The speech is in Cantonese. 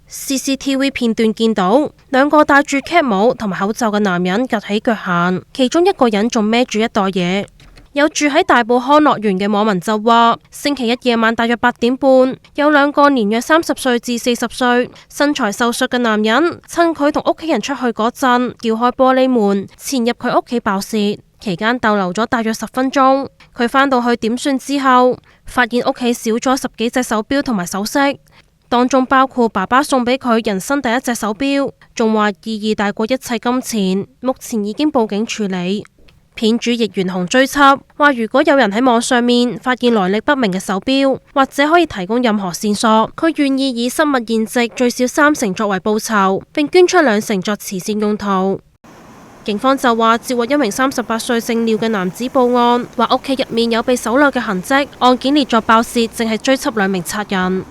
CCTV 片段見到兩個戴住 cap 帽同埋口罩嘅男人趷起腳行，其中一個人仲孭住一袋嘢。有住喺大埔康樂園嘅網民就話，星期一夜晚大約8點半，有兩個年約30歲至40歲、身材瘦削嘅男人，趁佢同屋企人出去嗰陣，撬開玻璃門，潛入佢屋企爆竊。期間逗留咗大約10分鐘。佢返到去點算之後，發現屋企少咗10幾隻手錶同埋首飾，當中包括爸爸送俾佢人生第一隻手錶，仲話意義大過一切金錢。目前已經報警處理。片主亦懸紅追緝，話如果有人喺網上面發現來歷不明嘅手錶，或者可以提供任何線索，佢願意以失物現值最少30%作為報酬，並捐出20%作慈善用途。警方就話接獲一名38歲姓廖嘅男子報案，話屋企入面有被搜掠嘅痕跡，案件列作爆竊，正係追緝2名賊人。